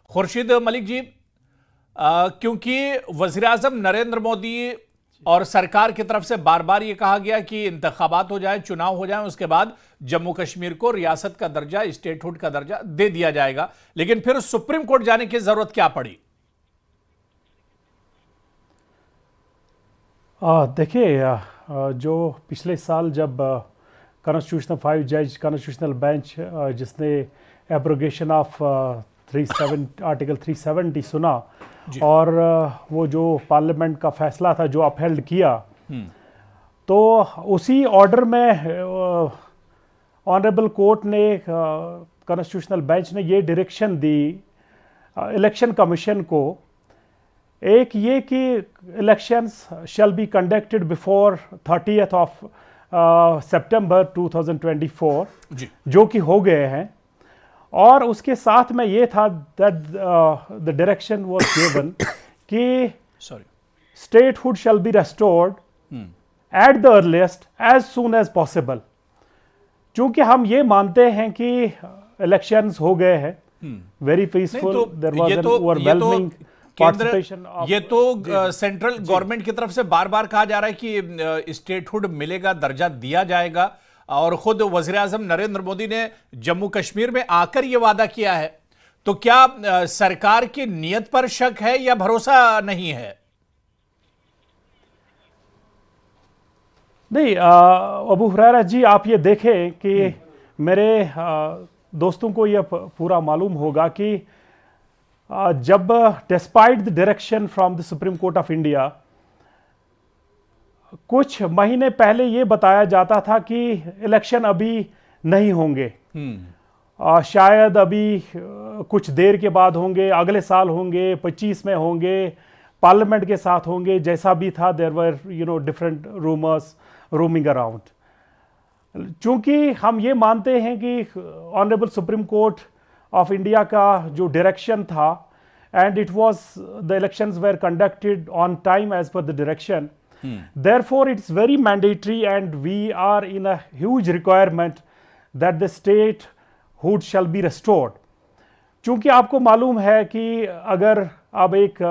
खुर्शीद मलिक जी, क्योंकि वज़ीर-ए-आज़म नरेंद्र मोदी और सरकार की तरफ से बार बार ये कहा गया कि इंतखाबात हो जाए, चुनाव हो जाए, उसके बाद जम्मू कश्मीर को रियासत का दर्जा, स्टेटहुड का दर्जा दे दिया जाएगा, लेकिन फिर सुप्रीम कोर्ट जाने की जरूरत क्या पड़ी? देखिए, जो पिछले साल जब कॉन्स्टिट्यूशनल 5 जज कॉन्स्टिट्यूशनल बेंच जिसने एब्रोगेशन ऑफ आर्टिकल 370 सुना और वो जो पार्लियामेंट का फैसला था जो अपहेल्ड किया, तो उसी ऑर्डर में ऑनरेबल कोर्ट ने, कॉन्स्टिट्यूशनल बेंच ने ये डायरेक्शन दी इलेक्शन कमीशन को, एक ये कि elections shall be conducted before 30th of September 2024 जो कि हो गए हैं, और उसके साथ में ये था that the direction was given कि statehood shall be restored at the earliest as soon as possible. चूंकि हम ये मानते हैं कि इलेक्शंस हो गए हैं very peaceful, there was an overwhelming participation. ये तो सेंट्रल गवर्नमेंट की तरफ से बार बार कहा जा रहा है कि स्टेटहुड मिलेगा, दर्जा दिया जाएगा, और खुद वज़ीर-ए-आज़म नरेंद्र मोदी ने जम्मू कश्मीर में आकर यह वादा किया है। तो क्या सरकार की नीयत पर शक है या भरोसा नहीं है? नहीं, अबू हुरैरा जी, आप ये देखें कि मेरे दोस्तों को यह पूरा मालूम होगा कि जब despite the direction from the supreme court of India, कुछ महीने पहले ये बताया जाता था कि इलेक्शन अभी नहीं होंगे, शायद अभी कुछ देर के बाद होंगे, अगले साल होंगे, 25 में होंगे, पार्लियामेंट के साथ होंगे, जैसा भी था। There were different rumours roaming around. चूंकि हम ये मानते हैं कि honourable supreme court of India का जो डायरेक्शन था, and it was the elections were conducted on time as per the direction, therefore it's very mandatory and we are in a huge requirement that the statehood shall be restored। चूंकि आपको मालूम है कि अगर अब एक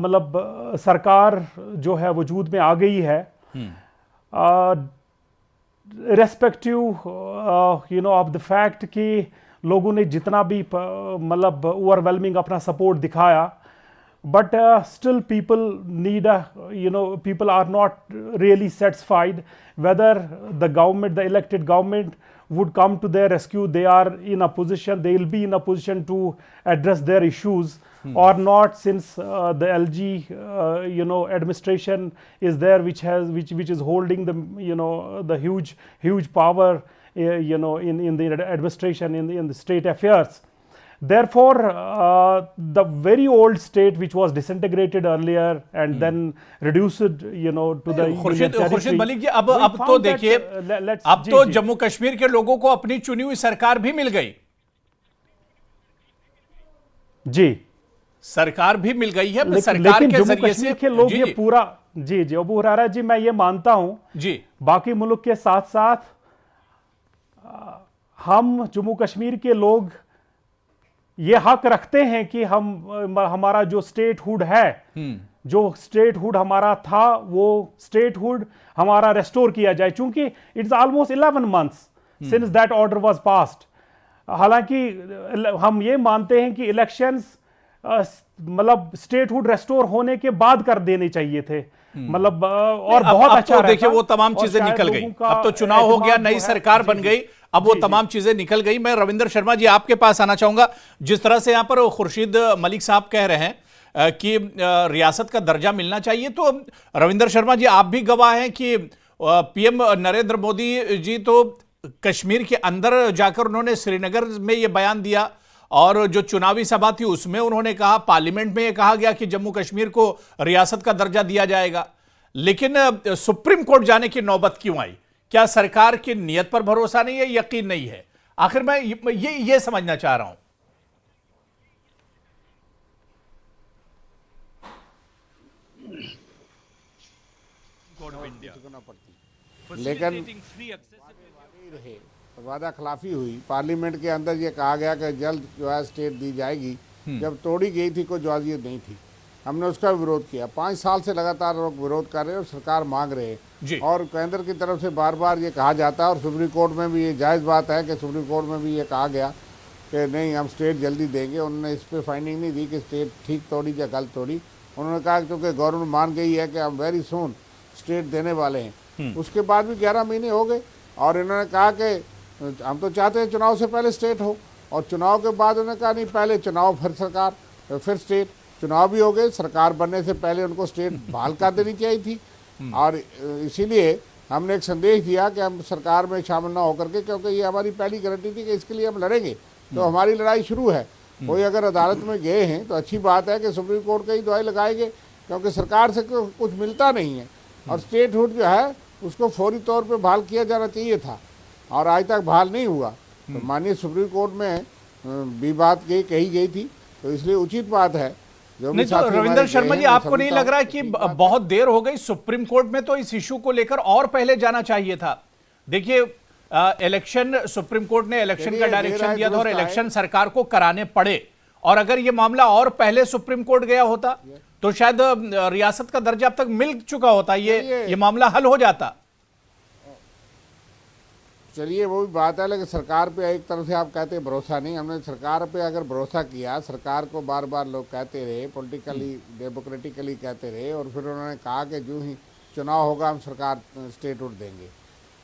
मतलब सरकार जो है वजूद में आ गई है, irrespective ऑफ द फैक्ट कि लोगों ने जितना भी मतलब ओवरवेलमिंग अपना सपोर्ट दिखाया, but still people need people are not really satisfied whether the government, the elected government, would come to their rescue. They are in a position, they will be in a position to address their issues or not, since the LG administration is there, which is holding the the huge power in the administration, in the state affairs. Therefore, the very old state which was disintegrated earlier and then reduced, to the Khurshid Malik ji, अब तो देखिए, अब तो जम्मू कश्मीर के लोगों को अपनी चुनी हुई सरकार भी मिल गई। जी, सरकार भी मिल गई है, सरकार के जम्मू जरिए कश्मीर के लोग ये पूरा, जी अबू हुरैरा जी, मैं ये मानता हूं जी, बाकी बाकी मुल्क के साथ साथ हम जम्मू कश्मीर के लोग ये हक रखते हैं कि हमारा जो स्टेटहुड है, जो स्टेटहुड हमारा था, वो स्टेटहुड हमारा रेस्टोर किया जाए। चूंकि it's almost 11 months since that order was passed. हालांकि हम ये मानते हैं कि इलेक्शंस मतलब स्टेटहुड रेस्टोर होने के बाद कर देने चाहिए थे, मतलब और बहुत अच्छा तो देखिए वो तमाम चीजें निकल गई, अब तो चुनाव हो गया, नई सरकार बन गई, अब वो तमाम चीजें निकल गई। मैं रविंदर शर्मा जी आपके पास आना चाहूंगा। जिस तरह से यहां पर खुर्शीद मलिक साहब कह रहे हैं कि रियासत का दर्जा मिलना चाहिए, तो रविंदर शर्मा जी आप भी गवाह हैं कि पीएम नरेंद्र मोदी जी तो कश्मीर के अंदर जाकर उन्होंने श्रीनगर में ये बयान दिया, और जो चुनावी सभा थी उसमें उन्होंने कहा, पार्लियामेंट में यह कहा गया कि जम्मू कश्मीर को रियासत का दर्जा दिया जाएगा। लेकिन सुप्रीम कोर्ट जाने की नौबत क्यों आई? क्या सरकार की नीयत पर भरोसा नहीं है, यकीन नहीं है? आखिर मैं ये समझना चाह रहा हूं। लेकिन वादा खिलाफी हुई, पार्लियामेंट के अंदर ये कहा गया कि जल्द जो है स्टेट दी जाएगी, जब तोड़ी गई थी कोई जायज़ नहीं थी, हमने उसका विरोध किया। 5 साल से लगातार लोग विरोध कर रहे हैं और सरकार मांग रहे हैं, और केंद्र की तरफ से बार बार ये कहा जाता है, और सुप्रीम कोर्ट में भी ये जायज़ बात है कि सुप्रीम कोर्ट में भी ये कहा गया कि नहीं हम स्टेट जल्दी देंगे। उन्होंने इस पर फाइंडिंग नहीं दी कि स्टेट ठीक तोड़ी या गलत तोड़ी। उन्होंने कहा क्योंकि गवर्नमेंट मान गई है कि हम वेरी सून स्टेट देने वाले हैं। उसके बाद भी 11 महीने हो गए और इन्होंने कहा कि हम तो चाहते हैं चुनाव से पहले स्टेट हो, और चुनाव के बाद उन्होंने कहा नहीं पहले चुनाव फिर सरकार फिर स्टेट। चुनाव भी हो गए, सरकार बनने से पहले उनको स्टेट बहाल कर देनी चाहिए थी, और इसीलिए हमने एक संदेश दिया कि हम सरकार में शामिल ना होकर के, क्योंकि ये हमारी पहली गारंटी थी कि इसके लिए हम लड़ेंगे। तो हमारी लड़ाई शुरू है। कोई अगर अदालत में गए हैं तो अच्छी बात है कि सुप्रीम कोर्ट की दुआई लगाएंगे, क्योंकि सरकार से कुछ मिलता नहीं है, और स्टेटहुड जो है उसको फौरी तौर पे बहाल किया जाना चाहिए था, और आज तक बहाल नहीं हुआ। तो माननीय सुप्रीम कोर्ट में भी बात कही गई थी, तो इसलिए उचित बात है। नहीं तो रविंदर शर्मा जी, आपको नहीं लग रहा कि बहुत देर हो गई? सुप्रीम कोर्ट में तो इस इशू को लेकर और पहले जाना चाहिए था। देखिए इलेक्शन, सुप्रीम कोर्ट ने इलेक्शन का डायरेक्शन दिया था और इलेक्शन सरकार को कराने पड़े, और अगर ये मामला और पहले सुप्रीम कोर्ट गया होता तो शायद रियासत का दर्जा अब तक मिल चुका होता, ये मामला हल हो जाता। चलिए वो भी बात है, लेकिन सरकार पे एक तरफ से आप कहते हैं भरोसा नहीं। हमने सरकार पे अगर भरोसा किया, सरकार को बार बार लोग कहते रहे, पॉलिटिकली डेमोक्रेटिकली कहते रहे, और फिर उन्होंने कहा कि जो ही चुनाव होगा हम सरकार स्टेटहुड देंगे।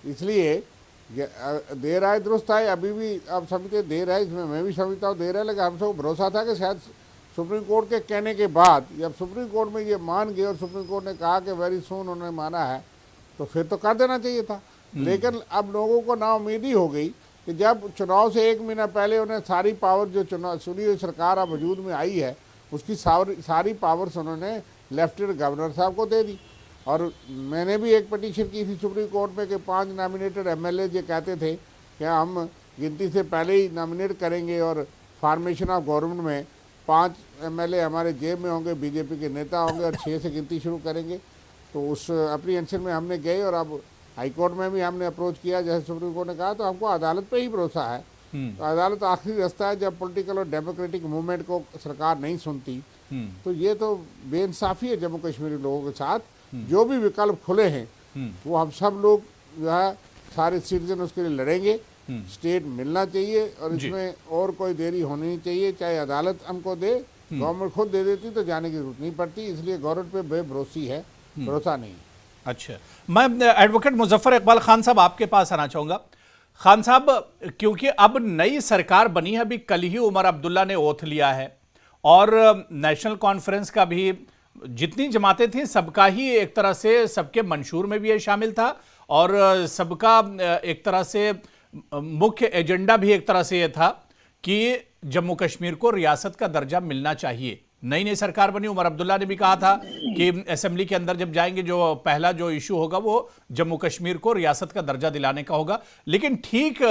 इसलिए देर आए दुरुस्त आए, अभी भी अब समझते देर है, इसमें मैं भी समझता हूँ देर है, लेकिन हम सबको भरोसा था कि शायद सुप्रीम कोर्ट के कहने के बाद जब सुप्रीम कोर्ट में ये मान गए और सुप्रीम कोर्ट ने कहा कि वेरी सून उन्होंने माना है, तो फिर तो कर देना चाहिए था। लेकिन अब लोगों को नाउम्मीदी हो गई कि जब चुनाव से 1 महीना पहले उन्हें सारी पावर, जो चुनाव चुनी हुई सरकार अब वजूद में आई है, उसकी सारी पावर्स उन्होंने लेफ्टिनेंट गवर्नर साहब को दे दी। और मैंने भी एक पटिशन की थी सुप्रीम कोर्ट में कि 5 नॉमिनेटेड एमएलए ये कहते थे कि हम गिनती से पहले ही नॉमिनेट करेंगे, और फॉर्मेशन ऑफ गवर्नमेंट में 5 एमएलए हमारे जेब में होंगे, बीजेपी के नेता होंगे, और 6 से गिनती शुरू करेंगे। तो उस अप्रीहेंशन में हमने गए, और अब हाई कोर्ट में भी हमने अप्रोच किया, जैसे सुप्रीम कोर्ट ने कहा, तो हमको अदालत पे ही भरोसा है। तो अदालत आखिरी रास्ता है। जब पॉलिटिकल और डेमोक्रेटिक मूवमेंट को सरकार नहीं सुनती, तो ये तो बेइंसाफी है जम्मू कश्मीरी लोगों के साथ। जो भी विकल्प खुले हैं वो हम सब लोग जो है सारे सिटीजन उसके लिए लड़ेंगे। स्टेट मिलना चाहिए, और इसमें और कोई देरी होनी नहीं चाहिए। चाहे अदालत हमको दे, गवर्नमेंट खुद दे देती तो जाने की जरूरत नहीं पड़ती। इसलिए गवर्नमेंट पे बेभरोसी है, भरोसा नहीं। अच्छा, मैं एडवोकेट मुजफ्फर इकबाल खान साहब आपके पास आना चाहूंगा। खान साहब, क्योंकि अब नई सरकार बनी है, अभी कल ही उमर अब्दुल्ला ने ओथ लिया है, और नेशनल कॉन्फ्रेंस का भी जितनी जमातें थी सबका ही एक तरह से सबके मंशूर में भी ये शामिल था, और सबका एक तरह से मुख्य एजेंडा भी एक तरह से ये था कि जम्मू कश्मीर को रियासत का दर्जा मिलना चाहिए। नई नई सरकार बनी, उमर अब्दुल्ला ने भी कहा था कि असेंबली के अंदर जब जाएंगे जो पहला जो इशू होगा वो जम्मू कश्मीर को रियासत का दर्जा दिलाने का होगा। लेकिन ठीक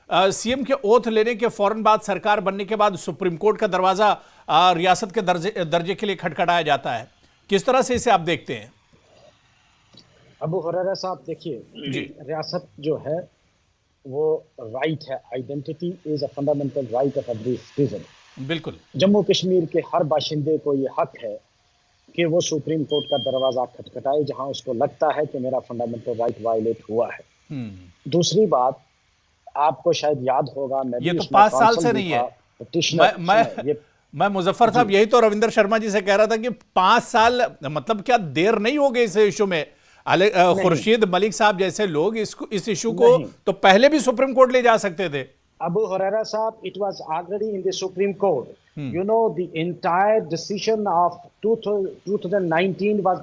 सीएम के ओथ लेने के फौरन बाद, सरकार बनने के बाद सुप्रीम कोर्ट का दरवाजा रियासत के दर्जे के लिए खटखटाया जाता है। किस तरह से इसे आप देखते हैं? अबू हुरैरा साहब, देखिए, रियासत जो है वो राइट है। Identity is a fundamental right of every citizen. बिल्कुल। जम्मू कश्मीर के हर बाशिंदे को ये हक है कि वो सुप्रीम कोर्ट का दरवाजा खटखटाए जहां उसको लगता है कि मेरा फंडामेंटल राइट वायलेट हुआ है। दूसरी बात, आपको शायद याद होगा, मैं ये तो 5 साल से नहीं है। मैं मुजफ्फर साहब यही तो रविंदर शर्मा जी से कह रहा था कि 5 साल मतलब क्या देर नहीं हो गई इस इशू में? खुर्शीद मलिक साहब जैसे लोग इस इशू को तो पहले भी सुप्रीम कोर्ट ले जा सकते थे। Abu Huraira Saab, it was already in the Supreme Court. You know, the entire decision of 2019 was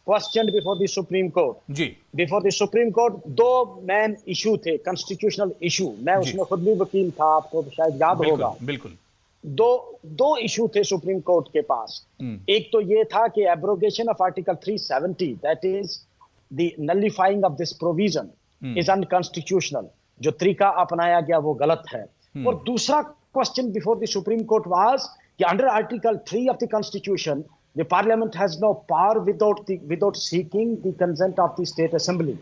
questioned before the Supreme Court. Ji. Before the Supreme Court, 2 main issue थे, constitutional issue. मैं उसमें खुद भी वकील था, आपको शायद याद होगा। बिल्कुल। दो इशू थे सुप्रीम कोर्ट के पास। एक तो ये था कि abrogation of article 370, that is the nullifying of this provision, is unconstitutional. जो तरीका अपनाया गया वो गलत है। और दूसरा question before the supreme court was कि under article 3 of the constitution the parliament has no power without seeking the consent of the state assembly.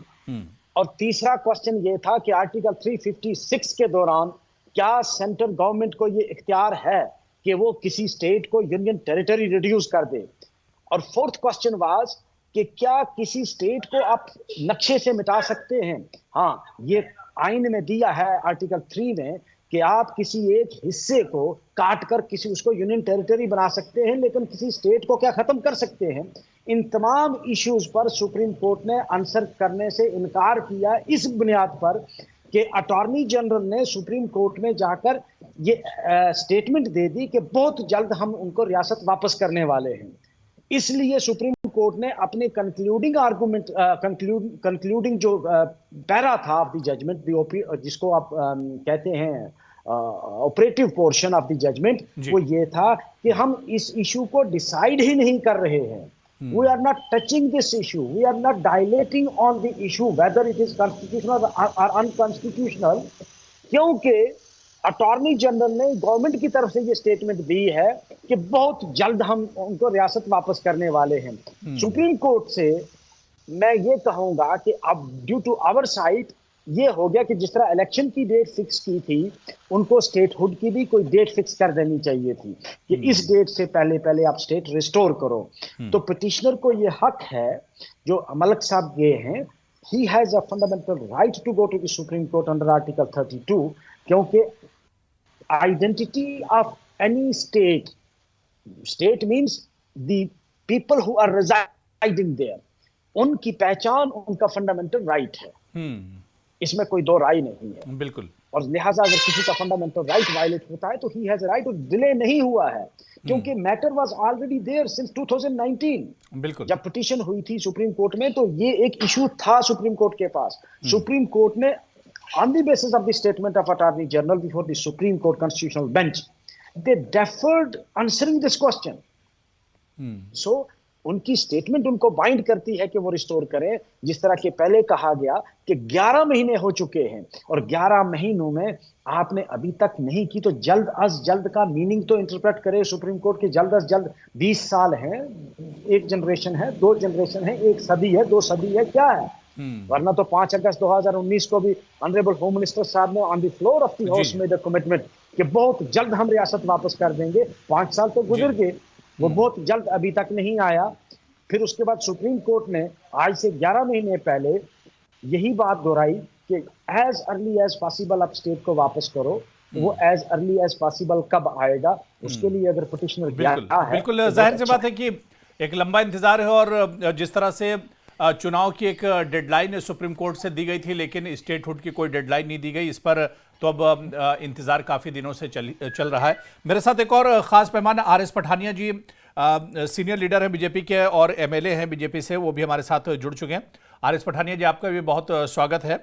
और तीसरा क्वेश्चन ये था कि आर्टिकल 356 के दौरान क्या सेंट्रल गवर्नमेंट को ये इख्तियार है कि वो किसी स्टेट को यूनियन टेरिटरी रिड्यूस कर दे। और फोर्थ क्वेश्चन वाज कि क्या किसी स्टेट को आप नक्शे से मिटा सकते हैं। हाँ, ये आइन में दिया है आर्टिकल 3 में कि आप किसी एक हिस्से को काट कर किसी उसको यूनियन टेरिटरी बना सकते हैं, लेकिन किसी स्टेट को क्या खत्म कर सकते हैं। इन तमाम इश्यूज पर सुप्रीम कोर्ट ने आंसर करने से इनकार किया, इस बुनियाद पर कि अटॉर्नी जनरल ने सुप्रीम कोर्ट में जाकर ये स्टेटमेंट दे दी कि बहुत जल्द हम उनको रियासत वापस करने वाले हैं। इसलिए सुप्रीम कोर्ट ने अपने कंक्लूडिंग आर्गुमेंट कंक्लूडिंग जो पैरा था ऑफ द जजमेंट, जिसको आप कहते हैं operative portion of the judgement, वो ये था कि हम इस इशू को डिसाइड ही नहीं कर रहे हैं। We are not touching this issue. We are not dilating on the issue whether it is constitutional or unconstitutional, क्योंकि अटॉर्नी जनरल ने गवर्नमेंट की तरफ से ये स्टेटमेंट दी है कि बहुत जल्द हम उनको रियासत वापस करने वाले हैं। सुप्रीम कोर्ट से मैं ये कहूंगा कि अब ड्यू टू आवर साइड ये हो गया कि जिस तरह इलेक्शन की डेट फिक्स की थी, उनको स्टेटहुड की भी कोई डेट फिक्स कर देनी चाहिए थी कि इस डेट से पहले पहले आप स्टेट रिस्टोर करो। तो पिटिशनर को ये हक है, जो मलिक साहब गए हैं, he has a fundamental right to go to the supreme court under article 32, क्योंकि identity of any state means the people who are residing there, उनकी पहचान उनका फंडामेंटल राइट है। इसमें कोई दो राय नहीं है। बिल्कुल। और लिहाजा अगर किसी का फंडामेंटल राइट वायलेट होता है तो ही हैज राइट, और डिले नहीं हुआ है क्योंकि matter was already there since 2019। बिल्कुल। जब पिटीशन हुई थी सुप्रीम कोर्ट में तो ये एक इशू था सुप्रीम कोर्ट के पास। सुप्रीम कोर्ट ने on the basis of the statement of attorney general before the supreme court constitutional bench, they deferred answering this question. So उनकी स्टेटमेंट उनको बाइंड करती है कि वो रिस्टोर करें। जिस तरह के पहले कहा गया कि 11 महीने हो चुके हैं और 11 महीनों में आपने अभी तक नहीं की, तो जल्द अज जल्द का मीनिंग तो इंटरप्रेट करे सुप्रीम कोर्ट के। जल्द अज जल्द 20 साल हैं, एक जनरेशन है, 2 जनरेशन है, 1 सदी है, 2 सदी है, क्या है? वरना तो 5 अगस्त 2019 को भी ऑनरेबल होम मिनिस्टर साहब ने on the floor of the house made a commitment कि बहुत जल्द हम रियासत वापस कर देंगे। 5 साल तो गुजर गए, वो बहुत जल्द अभी तक नहीं आया। फिर उसके बाद सुप्रीम कोर्ट ने आज से 11 महीने पहले यही बात दोहराई कि एज अर्ली एज पॉसिबल आप स्टेट को वापस करो। वो एज अर्ली एज पॉसिबल कब आएगा, उसके लिए अगर पिटिशनर बिल्कुल जाहिर सी बात है कि एक लंबा इंतजार है। और जिस तरह से चुनाव की एक डेडलाइन सुप्रीम कोर्ट से दी गई थी, लेकिन स्टेटहुड की कोई डेडलाइन नहीं दी गई, इस पर तो अब इंतजार काफी दिनों से चल रहा है। मेरे साथ एक और खास मेहमान आर.एस. पठानिया जी, सीनियर लीडर हैं बीजेपी के और एमएलए हैं बीजेपी से, वो भी हमारे साथ जुड़ चुके हैं। आर.एस. पठानिया जी, आपका भी बहुत स्वागत है।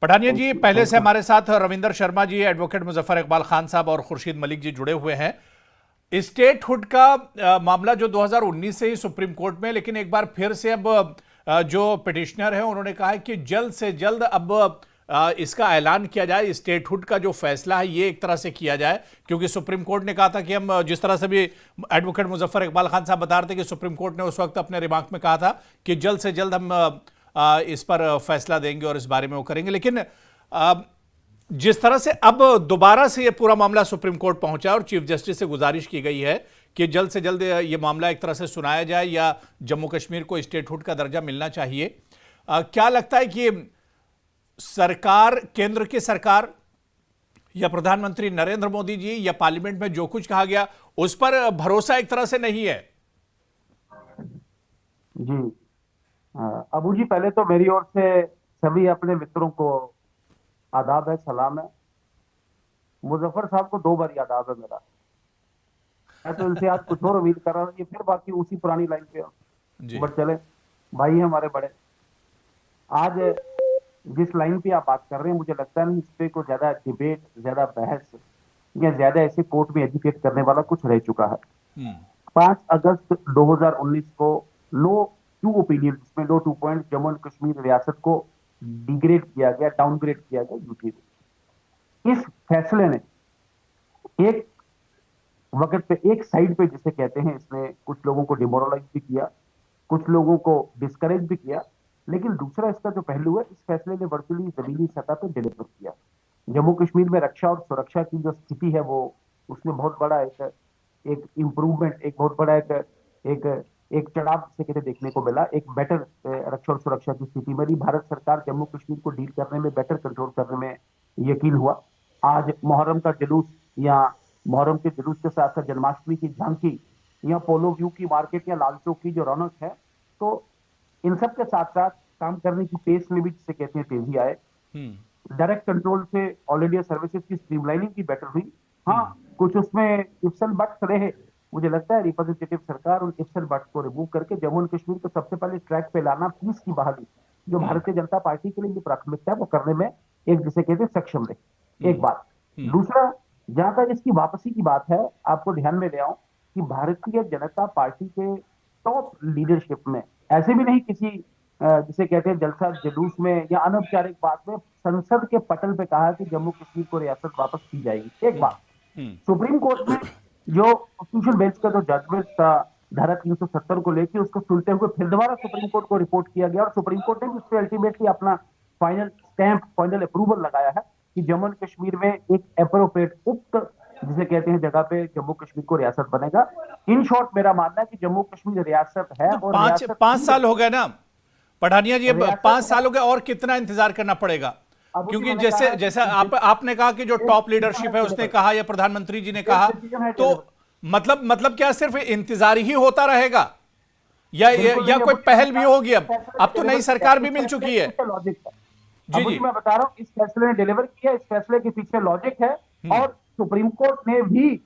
पठानिया जी, पहले से हमारे साथ रविंदर शर्मा जी, एडवोकेट मुजफ्फर इकबाल खान साहब और खुर्शीद मलिक जी जुड़े हुए हैं। स्टेटहुड का मामला जो 2019 से ही सुप्रीम कोर्ट में, लेकिन एक बार फिर से अब जो पिटिशनर है उन्होंने कहा है कि जल्द से जल्द अब इसका ऐलान किया जाए, स्टेटहुड का जो फैसला है ये एक तरह से किया जाए, क्योंकि सुप्रीम कोर्ट ने कहा था कि हम, जिस तरह से भी एडवोकेट मुजफ्फर इकबाल खान साहब बता रहे थे कि सुप्रीम कोर्ट ने उस वक्त अपने रिमार्क में कहा था कि जल्द से जल्द हम इस पर फैसला देंगे और इस बारे में वो करेंगे। लेकिन जिस तरह से अब दोबारा से ये पूरा मामला सुप्रीम कोर्ट पहुंचा और चीफ जस्टिस से गुजारिश की गई है कि जल्द से जल्द ये मामला एक तरह से सुनाया जाए या जम्मू कश्मीर को स्टेटहुड का दर्जा मिलना चाहिए, क्या लगता है कि सरकार, केंद्र की सरकार या प्रधानमंत्री नरेंद्र मोदी जी या पार्लियामेंट में जो कुछ कहा गया उस पर भरोसा एक तरह से नहीं है? जी अबू जी, पहले तो मेरी ओर से सभी अपने मित्रों को आदाब है, सलाम है। मुजफ्फर साहब को 2 बार आदाब है मेरा। मैं तो इनसे आज कुछ और उम्मीद कर रहा हूँ, ये फिर बाकी उसी पुरानी लाइन पे बट चले, भाई हमारे बड़े। आज जिस लाइन पे आप बात कर रहे हैं, मुझे लगता नहीं इस पे कोई ज्यादा डिबेट, ज्यादा बहस या ज्यादा ऐसे कोर्ट में एजुकेट करने वाला कुछ रह चुका है। 5 अगस्त 2019 को लो 2 ओपिनियन, जिसमें लो 2 पॉइंट जम्मू एंड कश्मीर रियासत को डिग्रेड किया गया, डाउनग्रेड किया गया यूपी में। इस फैसले ने एक वक्त पे, एक साइड पे जिसे कहते हैं, इसने कुछ लोगों को डिमोरलाइज भी किया, कुछ लोगों को डिस्करेज भी किया। लेकिन दूसरा इसका जो पहलू है, इस फैसले ने वर्चुअली जमीनी सतह पर डिलीवर किया। जम्मू कश्मीर में रक्षा और सुरक्षा की जो स्थिति है वो, उसमें बहुत बड़ा एक एक इम्प्रूवमेंट, एक बहुत बड़ा एक एक चढ़ाव से कहते देखने को मिला, एक बेटर रक्षा और सुरक्षा की स्थिति बनी। भारत सरकार जम्मू कश्मीर को डील करने में, बेटर कंट्रोल करने में यकीन हुआ। आज मुहर्रम का जुलूस या मुहर्रम के जुलूस के साथ साथ जन्माष्टमी की झांकी या पोलो व्यू की मार्केट या लाल चौक की जो रौनक है, तो इन सब के साथ साथ काम करने की पेस में भी जिसे कहते हैं तेजी आए। डायरेक्ट कंट्रोल से ऑल इंडिया सर्विसेज की स्ट्रीमलाइनिंग की बेटर हुई। हाँ, कुछ उसमें इफ्स एंड बट्स रहे। मुझे लगता है रिप्रेजेंटेटिव सरकार उन इफ्स एंड बट्स को रिमूव करके जम्मू एंड कश्मीर को सबसे पहले ट्रैक पे लाना, पीस की बहाली जो भारतीय जनता पार्टी के लिए भी प्राथमिकता है, वो करने में एक जिसे कहते हैं सक्षम रहे। एक बात। दूसरा, जहां तक इसकी वापसी की बात है, आपको ध्यान में ले आऊं कि भारतीय जनता पार्टी के टॉप लीडरशिप में ऐसे भी नहीं किसी जिसे कहते हैं जलसा जुलूस में या अनौपचारिक बात में संसद के पटल पे कहा कि जम्मू कश्मीर को रियासत वापस की जाएगी। एक बात, सुप्रीम कोर्ट में जो कॉन्स्टिट्यूशन बेंच का जो जजमेंट था धारा 370 को लेकर, उसको सुनते हुए फिर दोबारा सुप्रीम कोर्ट को रिपोर्ट किया गया और सुप्रीम कोर्ट ने भी उस पर अल्टीमेटली अपना फाइनल स्टैंप, फाइनल अप्रूवल लगाया है कि जम्मू एंड कश्मीर में एक एप्रोप्रिएट उक्त जिसे कहते हैं जगह पे जम्मू कश्मीर को रियासत बनेगा। इन शॉर्ट मेरा मानना है कि जम्मू कश्मीर रियासत है और पांच साल हो गए ना पठानिया जी, 5 साल हो गए, और कितना इंतजार करना पड़ेगा? क्योंकि जैसे आपने कहा कि जो टॉप लीडरशिप है उसने कहा या प्रधानमंत्री जी ने कहा, तो मतलब क्या सिर्फ इंतजार ही होता रहेगा या कोई पहल भी होगी? अब तो नई सरकार भी मिल चुकी है। जी जी, मैं बता रहा हूं, इस फैसले ने डिलीवर किया, इस फैसले के पीछे लॉजिक है और सुप्रीम कोर्ट ने भी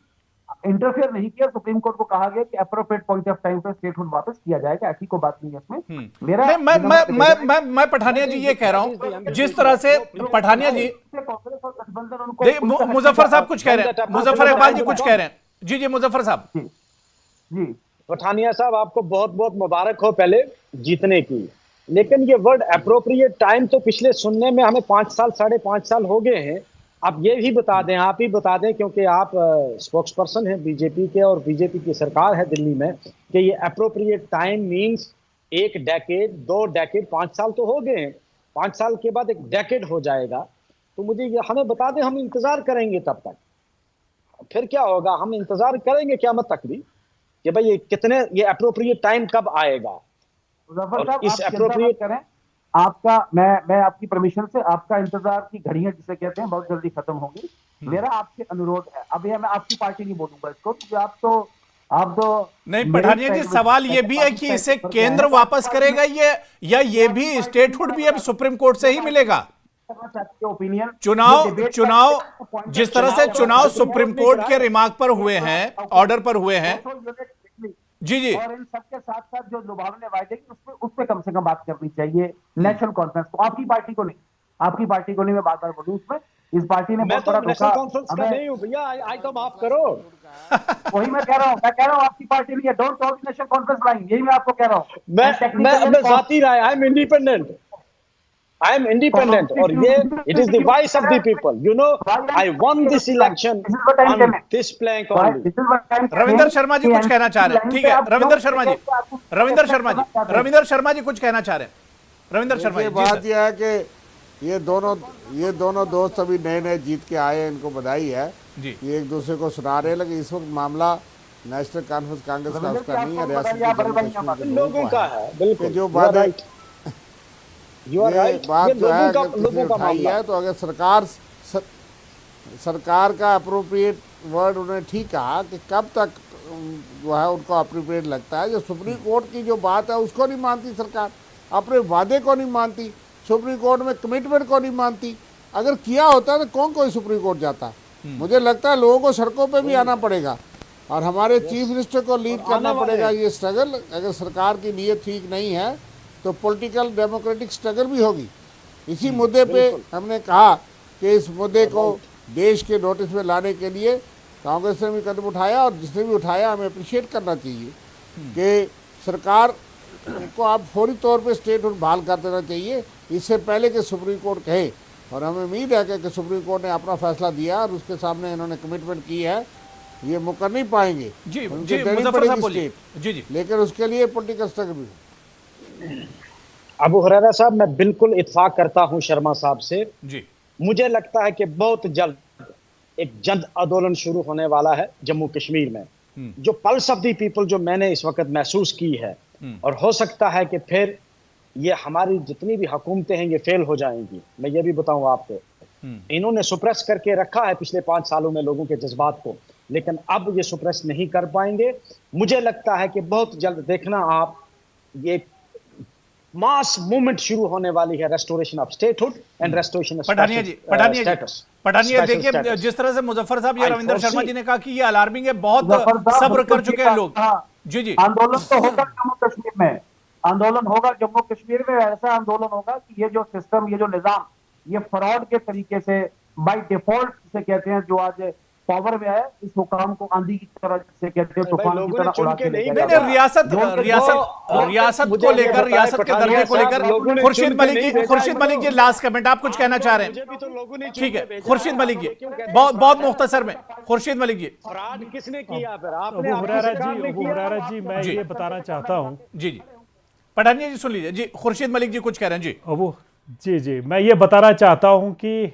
इंटरफेयर नहीं किया। सुप्रीम कोर्ट को कहा गया कि अप्रोप्रिएट पॉइंट ऑफ टाइम पे स्टेटहुड वापस किया जाएगा, ऐसी कोई बात नहीं है इसमें। मेरा मैं पठानिया जी ये कह रहा हूं, जिस तरह से पठानिया जी, मुजफ्फर साहब कुछ कह रहे हैं, मुजफ्फर इकबाल जी कुछ कह रहे हैं। जी जी मुजफ्फर साहब। जी, पठानिया साहब, आपको बहुत बहुत मुबारक हो पहले जीतने की, लेकिन ये वर्ड अप्रोप्रिएट टाइम तो पिछले सुनने में हमें 5 साल 5.5 साल हो गए हैं। आप ये भी बता दें, आप ही बता दें, क्योंकि आप स्पोक्स पर्सन हैं बीजेपी के और बीजेपी की सरकार है दिल्ली में, कि ये appropriate time means 1 decade, 2 decade, 5 साल तो हो गए हैं, 5 साल के बाद 1 डेकेड हो जाएगा। तो मुझे ये हमें बता दें, हम इंतजार करेंगे तब तक, फिर क्या होगा? हम इंतजार करेंगे क़यामत तक भी कि भाई ये अप्रोप्रिएट टाइम कब आएगा? और इस अप्रोप्रिएट करें आपका, मैं आपकी परमिशन से आपका इंतजार की घड़ियां जिसे कहते हैं बहुत जल्दी खत्म होंगी। मेरा आपसे अनुरोध है, अब ये मैं आपकी पार्टी नहीं बोलूंगा इसको, क्योंकि आप तो नहीं। पठानिया जी, सवाल ये भी है कि इसे केंद्र वापस करेगा ये भी स्टेटहुड भी अब सुप्रीम कोर्ट से ही मिलेगा? ओपिनियन चुनाव जिस तरह से चुनाव सुप्रीम कोर्ट के रिमार्क पर हुए हैं, ऑर्डर पर हुए हैं, जी जी, और इन सबके साथ साथ जो लुभावने वायदे की उस पे कम से कम बात करनी चाहिए नेशनल कॉन्फ्रेंस को। आपकी पार्टी को नहीं, मैं बार-बार बोलूं उसमें, इस पार्टी ने बहुत बड़ा नेशनल कॉन्फ्रेंस का नहीं हूं भैया, आई तो माफ करो। वही मैं कह रहा हूं आपकी पार्टी नहीं है, don't talk national conference line, यही मैं आपको कह रहा हूं। मैं अपने जाती राय, आई एम इंडिपेंडेंट और ये it is the voice of the people, you know, I won this election on this plank only. Ravinder Sharma ji कुछ कहना चाह रहे हैं, ठीक है, रविंदर शर्मा जी कुछ कहना चाह रहे हैं। रविंदर शर्मा जी, बात यह है कि ये दोनों दोस्त अभी नए जीत के आए, इनको बधाई है जी। ये एक दूसरे को सुना रहे, लेकिन इस वक्त मामला नेशनल कॉन्फ्रेंस कांग्रेस का उसका नहीं है, रियासत लोगों का है। बिल्कुल जो बात है, ये बात जो है अगर उठाई है, तो अगर सरकार का अप्रोप्रिएट वर्ड उन्होंने ठीक कहा कि कब तक जो है उनको अप्रोप्रिएट लगता है। जो सुप्रीम कोर्ट की जो बात है उसको नहीं मानती सरकार, अपने वादे को नहीं मानती, सुप्रीम कोर्ट में कमिटमेंट को नहीं मानती। अगर किया होता है तो कोई सुप्रीम कोर्ट जाता? मुझे लगता है लोगों को सड़कों पे भी आना पड़ेगा और हमारे चीफ मिनिस्टर को लीड करना पड़ेगा ये स्ट्रगल। अगर सरकार की नीयत ठीक नहीं है तो पॉलिटिकल डेमोक्रेटिक स्ट्रगल भी होगी। इसी मुद्दे पे हमने कहा कि इस मुद्दे को देश के नोटिस में लाने के लिए कांग्रेस ने भी कदम उठाया और जिसने भी उठाया हमें अप्रिशिएट करना चाहिए कि सरकार को आप फौरी तौर पे स्टेटहुड बहाल कर देना चाहिए, इससे पहले कि सुप्रीम कोर्ट कहे। और हमें उम्मीद है कि सुप्रीम कोर्ट ने अपना फैसला दिया और उसके सामने इन्होंने कमिटमेंट की है, ये मुकर नहीं पाएंगे, उनकी देनी पड़ेगी स्टेट, लेकिन उसके लिए पॉलिटिकल स्ट्रगल भी। अबू हुरैरा साहब, मैं बिल्कुल इत्तेफाक करता हूं शर्मा साहब से जी। मुझे लगता है कि बहुत जल्द एक जन आंदोलन शुरू होने वाला है जम्मू कश्मीर में, जो पल्स ऑफ द पीपल जो मैंने इस वक्त महसूस की है, और हो सकता है कि फिर ये हमारी जितनी भी हुकूमतें हैं ये फेल हो जाएंगी। मैं ये भी बताऊं आपको, इन्होंने सुप्रेस करके रखा है पिछले 5 सालों में लोगों के जज्बात को, लेकिन अब ये सुप्रेस नहीं कर पाएंगे। मुझे लगता है कि बहुत जल्द देखना आप, ये मास मूवमेंट शुरू होने वाली है, restoration of statehood and restoration of Pathania ji, Pathania देखिए, जिस तरह से मुजफ्फर साहब या रविंदर शर्मा जी ने कहा कि ये अलार्मिंग है, बहुत सब्र कर चुके हैं लोग। जी जी, आंदोलन तो होगा जम्मू कश्मीर में, आंदोलन होगा जम्मू कश्मीर में, ऐसा आंदोलन होगा कि ये जो सिस्टम, ये जो निजाम, ये फ्रॉड के तरीके से बाय डिफॉल्ट से कहते हैं, जो आज पावर में है, इस हुकाम को आंधी की तरह से कहते हैं, तूफान की तरह उड़ा के ले नहीं, रियासत को लेकर, रियासत के दर्जे को लेकर खुर्शीद मलिक जी लास्ट कमेंट, आप कुछ कहना चाह रहे हैं? ठीक है, खुर्शीद मलिक जी, बहुत मुख्तसर में, खुर्शीद मलिक जी। फ्रॉड किसने किया फिर? आपने? अबू हुरैरा जी, मैं ये बताना चाहता हूँ। जी जी, पठानिया जी सुन लीजिए जी, खुर्शीद मलिक जी कुछ कह रहे हैं। जी अबू जी, मैं ये बताना चाहता हूँ कि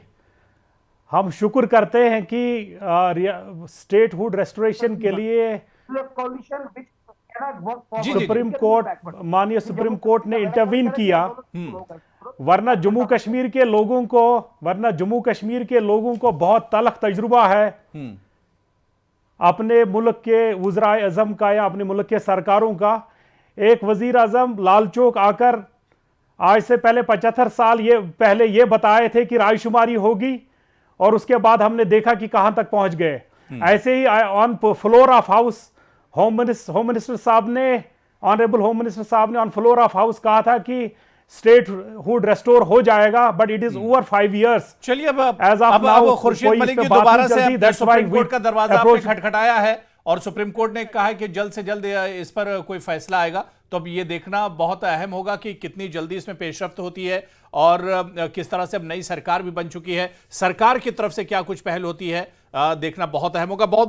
हम शुक्र करते हैं कि स्टेटहुड रेस्टोरेशन के लिए सुप्रीम कोर्ट, माननीय सुप्रीम कोर्ट ने इंटरवीन किया, वरना जम्मू कश्मीर के लोगों को बहुत तलख तजुर्बा है अपने मुल्क के वज़राए आज़म का या अपने मुल्क के सरकारों का। एक वजीर आज़म लाल चौक आकर आज से पहले 75 साल पहले ये बताए थे कि रायशुमारी होगी, और उसके बाद हमने देखा कि कहां तक पहुंच गए। ऐसे ही on floor of house home minister साहब ने, ऑनरेबल होम मिनिस्टर साहब ने ऑन फ्लोर ऑफ हाउस कहा था कि स्टेटहुड रेस्टोर हो जाएगा, but it is over 5 years. चलिए, अब खुर्शीद मलिक जी दोबारा से सुप्रीम कोर्ट का दरवाजा आपने खटखटाया है, और सुप्रीम कोर्ट ने कहा है कि जल्द से जल्द इस पर कोई फैसला आएगा। तो अब ये देखना बहुत अहम होगा कि कितनी जल्दी इसमें पेशरफ्त होती है, और किस तरह से अब नई सरकार भी बन चुकी है, सरकार की तरफ से क्या कुछ पहल होती है, देखना बहुत अहम होगा। बहुत बहुत